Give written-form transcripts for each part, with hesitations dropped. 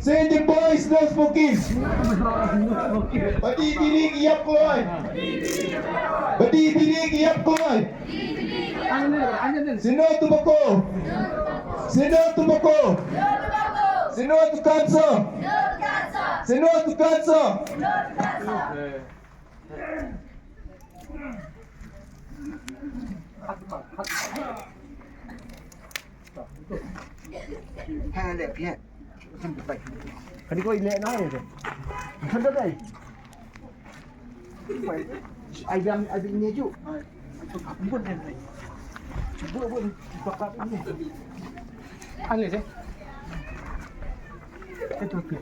Say the boys no smoking. Berdiri giap keluar. Berdiri giap keluar. Sino tobacco. Sino tobacco. Sino to cancer. Sino to cancer. Hai lẹ phía không được bệnh. Cái đi có lệ nói rồi. Thân đất đây. Phải ai bị nghe chú. Buồn này này. Buồn bạc bạc này. Anh này chứ. Cái thôi kìa.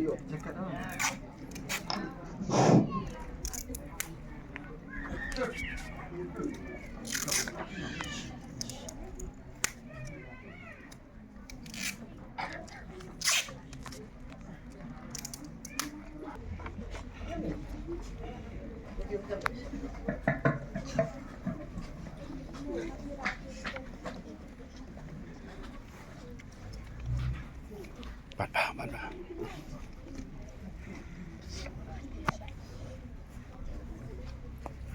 Yuk, cakap dah. Bạn vào.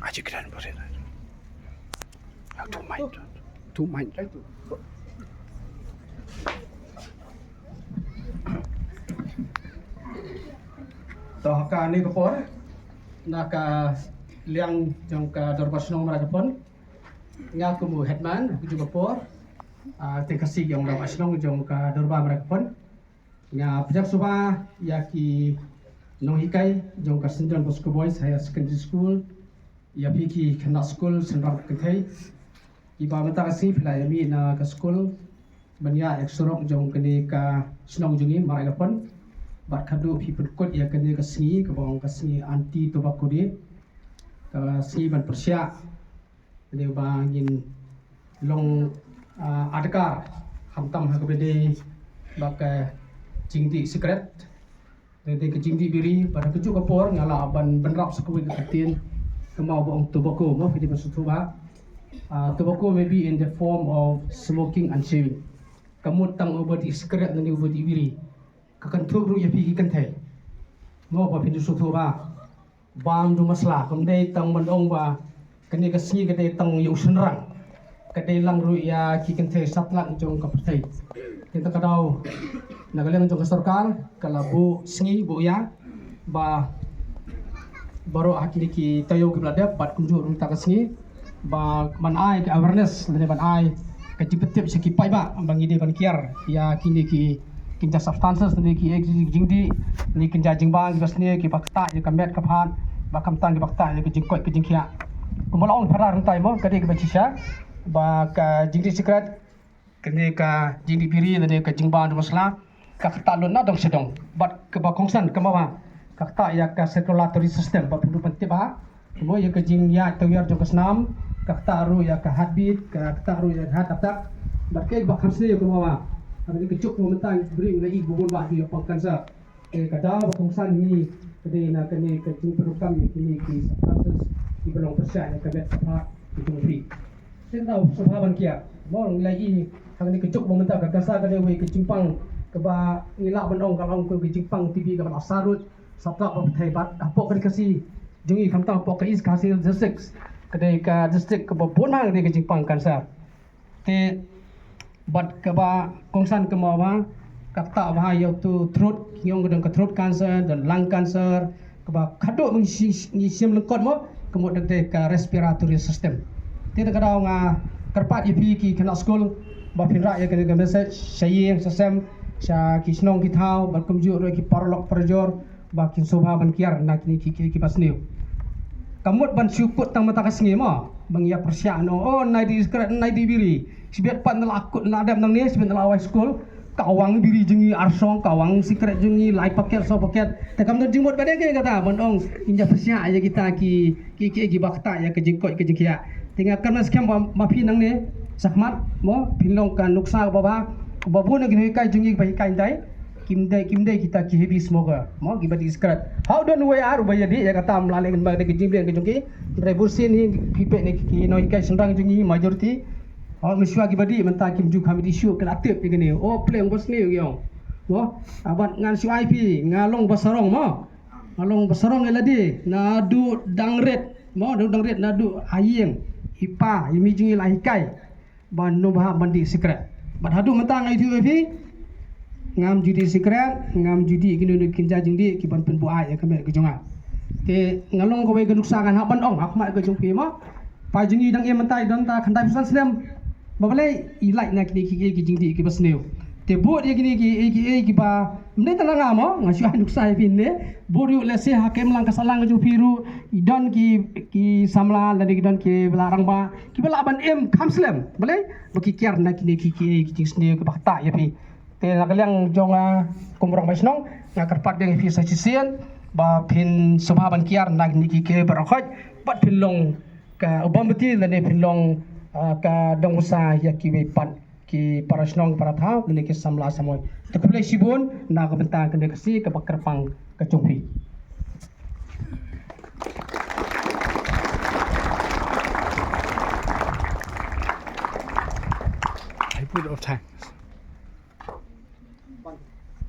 Aja keren boleh. Yang tu main. Toh ka ni kapor. Nak liang jong ka dorbasno mara kapon. Nga kumu headman ku juga por. Terkasih yang dorbasno jong ka dorba mara kapon. Nga pejak suba ya ki nong hikai jong ka St. Bosco Boys Higher Secondary School. Ya piki kena school sendang kentai. Iba mata kasi pila yami na ka school. Banya eksorok jong kene ka senong jungi mara kapon. Bat kadu people kot ya kene ka singi ka bawang ka singi anti tobacco di. Ka singi ban persya. Kene bangin long adakar hamtam ha kabede baka jingdi secret. Dede ke jingdi biri pada kejuk kapor ngala ban benrap sekui ke katin. Kemau bawang tobacco mo pidi masutuba. Tobacco may be in the form of smoking and chewing. Kamu tang ubah di secret nani ubah di biri. Kakantuk ru ya pigi kantai. Mo ba pidi sutuba. Bang du masla kamdai tang mandong ba kani kasni kadai tang yu senrang. Kadai lang ru ya ki kantai satlang jong kapertai. Kita kadau nagaleng jong kasorkal kalabu singi bu ya ba baru akhir ki tayo ki belada pat kunjur ru takasni ba man ai ke awareness le ban ai ke tipetip seki pai ba bang ide ban kiar ya kini ki kinja substances ni ki jingdi ni kinja jingbang ki basne ki bakta ya kamet kaphan ba kamtang ki bakta ya ki jingkoi ki jingkhia kumbala ong phara rung tai mo kadi ki bachisha ba ka jingdi secret kene ka jingdi piri le ka jingbang masla ka kata lon na dong sedong bat ke ba kongsan kemawa kakta ya ka circulatory system ba pendu pentiba mo ya ka jing ya tawir jong kasnam kakta ru ya ka heartbeat kakta ru ya heart attack ba ke ba khamse ya kemawa abi ke cuk mo mentang bring na i bubun ba dia pang kansa kada ba kongsan ni kede na kene ka jing perukam ni kini ki substances di belong persia ya ka bet apa itu fi senda subhaban kia mo lagi hang ni ke cuk mo mentang ka kansa kade we ke jimpang ke ba ngila bandong kalong ke jimpang tv ka ba sarut Sapa berthai bat apa kali kasi jungi kamtang apa kali kasi district kedai ka district ke babon mang kedai ke jingpang kansa te bat ke ba kongsan ke mawa kakta bah yo tu throat yong gedang ke throat cancer dan lung cancer ke ba khaduk ni sim lengkot mo kemo kedai ka respiratory system te ta kadau nga kerpat ipi ki kena school ba pinra ya kedai message saying sesem sya ki snong ki thau bat kumju ro ki parlok perjor bakin sobha ban kiar nak ni ki pasniu kamut ban syukut tang mata kasngi ma bang ya persya no oh nai di skrat nai di biri sibiat pan la akut la adam nang ni sibiat la awai school kawang biri jengi arsong kawang sikret jengi lai paket so paket ta kam tu jimut bade ke kata bandong inja persya aja kita ki bakta ya ke jingkoi ke jingkia tinggal kan skam mafi nang ni sakmat mo pinlong kan nuksa baba babu na gini kai jengi bai kai dai kimdai kita ki heavy smoker mo ki badi skrat how don we are ba jadi ya kata melalui kan bagi jimbian ke jongki revolusi ni pipe ni ki no kai sendang jongi majority Mesua ki badi mentah kim juk kami isu kreatif ni oh play bos ni yo mo abat ngan si IP ngalong basarong mo ngalong basarong eladi na du dangret mo du dangret na du ayeng ipa imi jungi lahikai ban no bah bandi secret bat hadu mentah ngai tu ngam judi secret ngam judi kini kinja jingdi ki ban pen buai ya kami ke jonga ke ngalong ko we ke nuksakan hak ban ong hak mat ke jongpi mo pa jungi dang e mentai don ta khandai pesan sedem babalai ilai nak ni ki jingdi ki basneu te bot ye kini ki ba mne tananga mo ngasu nuksa pin ne boru lese hakem lang kasalang ju piru idon ki samla dan idon ki belarang ba ki bela ban em kamslem balai baki kiar nak ni ki jingsneu ki bakta ya pi te nakaliang jonga kumrong basnong ngakarpak deng fi sa sisian ba pin subhaban kiar nak ni ki barakhaj pat pin long ka ubam betil dan pin long ka dong usa ya ki we pat ki parasnong para thau ni ki samla samoy te kulai sibun na ka bentang ke kasi ke bakrpang ke chungpi I put of time.